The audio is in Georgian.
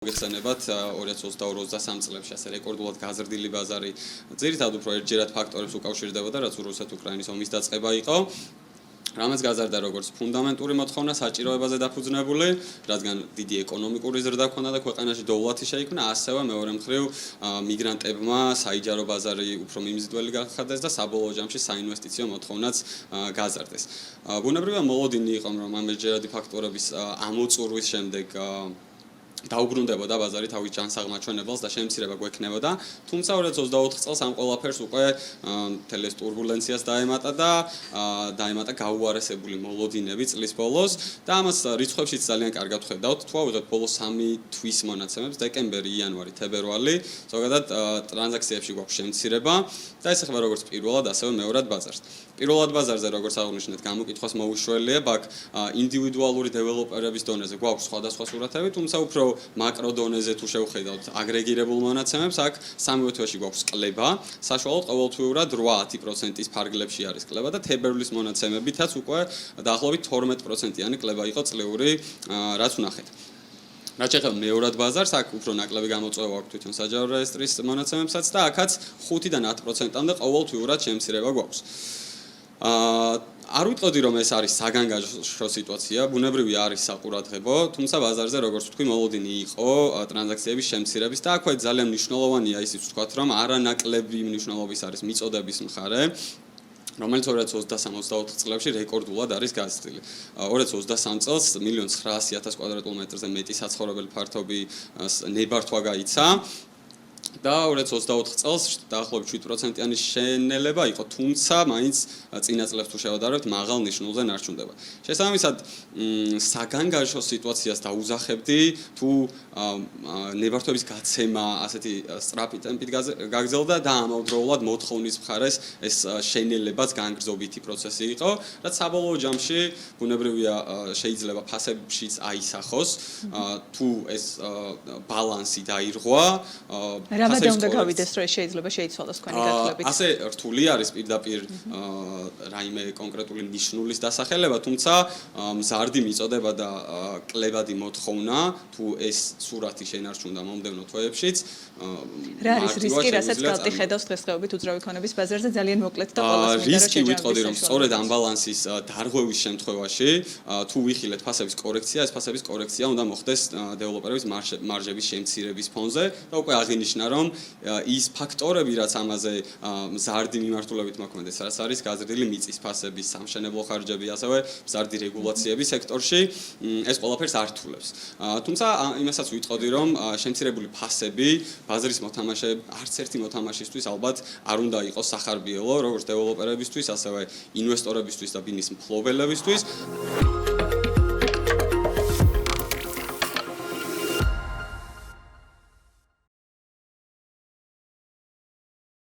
მოგეხსენებათ 2022-23 წლებში ასე რეკორდულად გაზრდილი ბაზარი ძირითადად უფრო ერთჯერად ფაქტორებს უკავშირდებოდა, რაც რუსეთ-უკრაინის ომის დაწყება იყო. რამაც გაზარდა როგორც ფუნდამენტური მოთხოვნა საჭიროებაზე დაფუძნებული, რადგან დიდი ეკონომიკური ზრდა ჰქონდა და ქვეყანაში დოვლათი შეიქმნა, ასევე მეორე მხრივ მიგრანტებმა საიჯარო ბაზარი უფრო მიმზიდველი გახადეს და საბოლოო ჯამში საინვესტიციო მოთხოვნაც გაზარდეს. ბუნებრივია მოლოდინი იყო, რომ ამ ერთჯერადი ფაქტორების ამოწურვის შემდეგ დაუბრუნდებოდა ბაზარი თავის ჯანსაღმაჩვენებელს და შემცირება გვექნებოდა, თუმცა 2024 წელს ამ ყველაფერს უკვე მთელი ეს ტურბულენციას დაემატა გაუარესებული მოლოდინები წლის ბოლოს და ამას რიცხვებშიც ძალიან კარგად ხედავთ. თუ ავიღეთ ბოლოს 3 თვის მონაცემებს, დეკემბერი, იანვარი, თებერვალი, ზოგადად ტრანზაქციებში გვაქვს შემცირება და ეს ახლა როგორც პირველად, ასევე მეორად ბაზარს. პირველად ბაზარზე როგორც აღნიშნეთ, გამოკითხვას მოუშველია, აქ ინდივიდუალური დეველოპერების დონეზე გვაქვს სხვადასხვა სურათები, თუმცა უფრო მაკრო დონეზე თუ შევხედავთ აგრეგირებულ მონაცემებს, აქ სამივე თვეში გვაქვს კლება, საშუალოდ ყოველთვიურად 8-10%-ის ფარგლებში არის კლება და თებერვლის მონაცემებითაც უკვე დაახლოებით 12%-იანი კლება იყო წლიური, რაც ვნახეთ. რაც შეეხება მეორად ბაზარს, აქ უფრო ნაკლები გამოწვევა აქვს თვითონ საჯარო რეესტრის მონაცემებსაც და აქაც 5-დან 10%-მდე ყოველთვიურად შემცირება გვაქვს. არ ვიტყოდი რომ ეს არის საგანგაშო სიტუაცია, ბუნებრივია არის საყურადღებო, თუმცა ბაზარზე როგორც ვთქვი, მოლოდინი იყო ტრანზაქციების შემცირების და აქვე ძალიან მნიშვნელოვანია ისიც ვთქვათ, რომ არანაკლები მნიშვნელობის არის მიწოდების მხარე, რომელიც 2023-24 წლებში რეკორდულად არის გაზრდილი. 2023 წელს 1,900,000 კვადრატულ მეტრზე მეტი საცხოვრებელი ფართობი ნებართვა გაიცა. და 2024 წელს დაახლოებით 7%-იანი შენელება იყო, თუმცა მაინც წინა წლებს თუ შევადარებთ, მაღალ ნიშნულზე ნარჩუნდება. შესაბამისად, საგანგაშო სიტუაციას დაუზახებდი, თუ ნებართვების გაცემა ასეთი სწრაფი ტემპით გაგრძელდა და ამავდროულად მოთხოვნის მხარეს ეს შენელებაც განგრძობითი პროცესი იყო, რაც საბოლოო ჯამში ბუნებრივია შეიძლება ფასებშიც აისახოს, თუ ეს ბალანსი დაირღვა. რამოდენ უნდა გავიდეს, რომ შეიძლება შეიცვალოს თქვენი გათვლებით? ასე რთული არის პირდაპირ რაიმე კონკრეტული ნიშნულის დასახელება, თუმცა მზარდი მიწოდება და კლებადი მოთხოვნა, თუ ეს სურათი შენარჩუნდა მომდევნო თვეებშიც, რა არის რისკი, რასაც კალტი ხედავს დღესდღეობით უძრავი ქონების ბაზარზე ძალიან მოკლედ და ყოველს მინდა რომ რისკი ვიტყოდი, რომ სწორედ ამ ბალანსის დარღვევის შემთხვევაში, თუ ვიხილეთ ფასების კორექცია, ეს ფასების კორექცია უნდა მოხდეს დეველოპერების მარჟების შემცირების ფონზე და უკვე აღინიშნა რომ ის ფაქტორები, რაც ამაზე მზარდი მიმართულებით მოქმედებს, რაც არის გაზრდილი მიწის ფასების, სამშენებლო ხარჯები, ასევე მზარდი რეგულაციები სექტორში, ეს ყველაფერს არ რთულებს. თუმცა იმასაც ვიტყოდი, რომ შემცირებული ფასები ბაზრის არც ერთი მოთამაშისთვის ალბათ არ უნდა იყოს სახარბიელო, როგორც დეველოპერებისთვის, ასევე ინვესტორებისთვის და ბიზნეს მფლობელებისთვის.